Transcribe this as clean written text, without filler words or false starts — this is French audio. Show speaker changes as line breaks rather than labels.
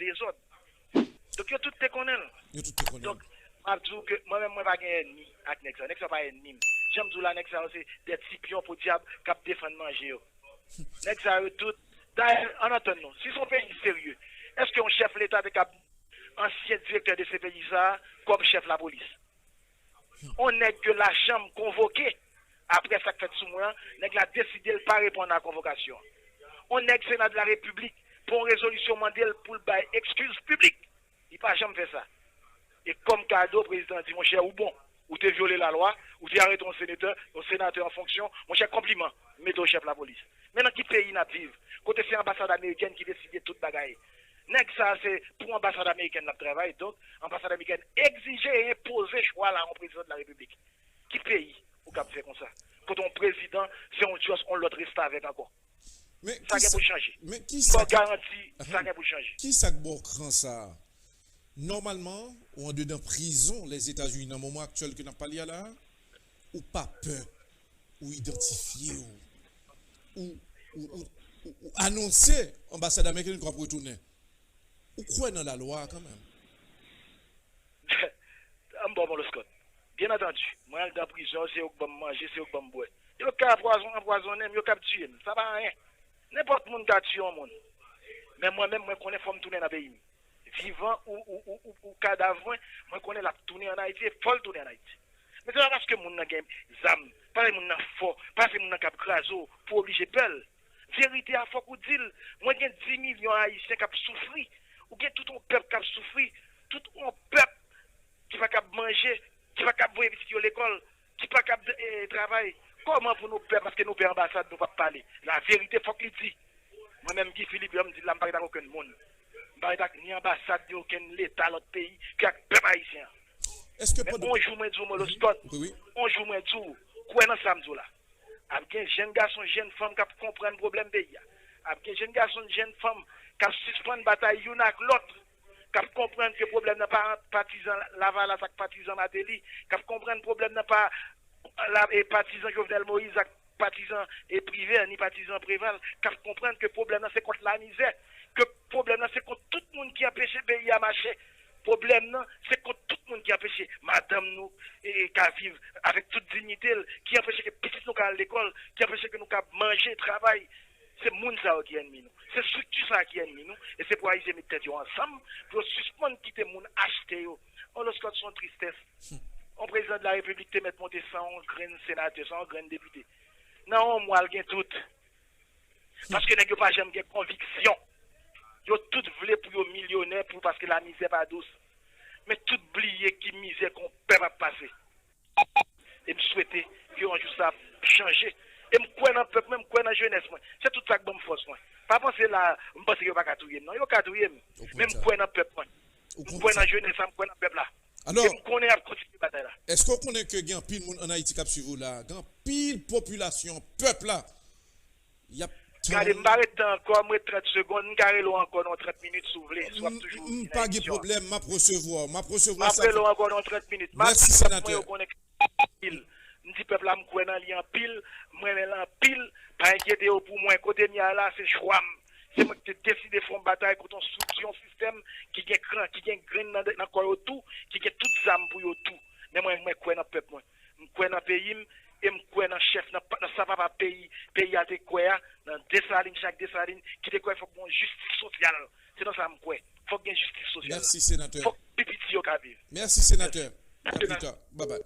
désordre. Donc, yo tout te connaît. Donc, m'a dit que moi-même, moi, pas gagner ennemi avec Nexa. Nexa pas ennemi. J'aime tout la Nexa, c'est des petits pions pour diable qui défendent manger. Nexa, tout. D'ailleurs, en attendant, si son pays est sérieux, est-ce qu'un chef de l'État est ancien directeur de ce pays comme chef de la police? On n'est que la chambre convoquée après ça fait sous moi, n'est que la décidé de ne pas répondre à la convocation. On est que le Sénat de la République pour une résolution mondiale pour le bail excuse publique. Il n'a pas jamais fait ça. Et comme cadeau, le président dit, mon cher, ou bon, ou tu as violé la loi, ou tu as arrêté ton sénateur en fonction, mon cher, compliment, mets au chef de la police. Maintenant, qui pays n'a vivre? Côté c'est l'ambassade américaine qui décide de tout bagaille. N'est ça, c'est pour l'ambassade américaine qui travaille. Donc, l'ambassade américaine exige et impose choix là en président de la République. Qui pays ou cap fait comme ça? Quand ton président, c'est un chose, on l'autre reste avec encore.
Mais
ça qui pour changer.
Mais qui ça
garantit ça qui pour changer.
Qui ça qui ça? Normalement, on est dans prison les États-Unis dans le moment actuel que n'a pas lié là, ou pas peur, ou identifier, ou annoncer l'ambassade américaine qu'on va retourner. Ou quoi dans la loi quand même?
Bon, le Scott. Bien entendu, moi, dans la prison, c'est où je manger, c'est où je boire. Il y a empoisonner, il y a tuer. Ça va rien. N'importe qui a tué un monde. Mais moi-même, je connais faut me tourner dans le pays. Vivant ou cadavre, moi, je connais la tourner en Haïti, il faut le tourner en Haïti. Mais c'est pas parce que mon n'a pas zam, pas mon n'a fort, pas que mon n'a cap craso pour obliger pelle. Vérité à faut qu'on dise, moi j'ai 10 millions haïtiens qui souffrent, ou bien tout un peuple qui souffre, tout un peuple qui va cap manger, qui va cap voir visiter l'école, qui va cap travailler. Comment pour nous peuple parce que nous pères ambassade nous pas parler. La vérité faut qu'il dise. Moi-même Guy Philippe, je me dis là, je ne parle aucun monde. Je ne parle ni ambassade ni aucun état l'autre pays qui a peuple haïtien.
Est-ce que
on joue moins du le sport. On joue moins du quoi dans samedi là. Avec un jeune garçon, jeune femme qui comprend le problème pays. Avec un jeune garçon, jeune femme qui suspend la bataille une avec l'autre. Qui comprend que le problème n'est pas partisan Laval avec partisan Matéli, qui comprend le problème n'est pas partisan Jovenel Moïse avec partisan et privé ni partisan Préval, qui comprend que le problème c'est contre la misère, que le problème c'est contre tout le monde qui a empêché le pays à marcher. Problème c'est contre tout le monde qui a empêché madame nous et qu'à vivre avec toute dignité, qui a empêché que petit nous à l'école, qui a empêché que nous manger, travailler. C'est le monde qui est ennemi nous. C'est la structure ça qui est ennemi nous. Et c'est pour aller mettre tête ensemble, pour suspendre quitter le monde acheter. On le scotche son tristesse. On président de la République te mettre monter 100 graines sénateurs, 100 graines députés. Non, moi, il y a tout. Parce que n'a pas jamais conviction. Yo tout voulait pour yo millionnaire pour parce que la misère pas douce. Mais tout oublier qui misère qu'on peut pas passer. Et me souhaiter que un jour ça changer. Et me croire dans peuple, même croire dans jeunesse moi. C'est tout ça que me force moi. Pas penser là, me penser que pas catouiller non, yo catouiller. Même croire dans peuple moi. Me croire dans jeunesse, me croire dans peuple là.
Alors,
me connaît à continuer bataille là.
Est-ce qu'on connaît que grand pile monde en Haïti cap suivre là, grand pile population, peuple là. Il y a
regardez, m'arrête encore, moi 30 secondes, m'arrête encore dans 30 minutes s'ouvrir, soit toujours.
Pas de problème, m'a recevoir ça.
M'arrête encore dans 30 minutes.
Merci sénateur.
M'dit peuple là m'croit dans li en pile, moi là en pile, pas inquiéter pour moi côté mi là, c'est choix. C'est moi qui décide faire une bataille contre un système qui gagne cran, qui gagne grain dans corps tout, qui gagne toutes armes pour tout. Mais moi crois dans peuple moi. M'crois dans pays et m'crois dans chef dans ça va pas pays a te quoi dans Dessalines chaque Dessalines qui te quoi faut bon justice sociale. C'est dans ça m'crois. Faut qu'il y ait justice sociale.
Merci sénateur.
Faut pipiti au ka vivre.
Merci sénateur. À plus tard. Bye bye.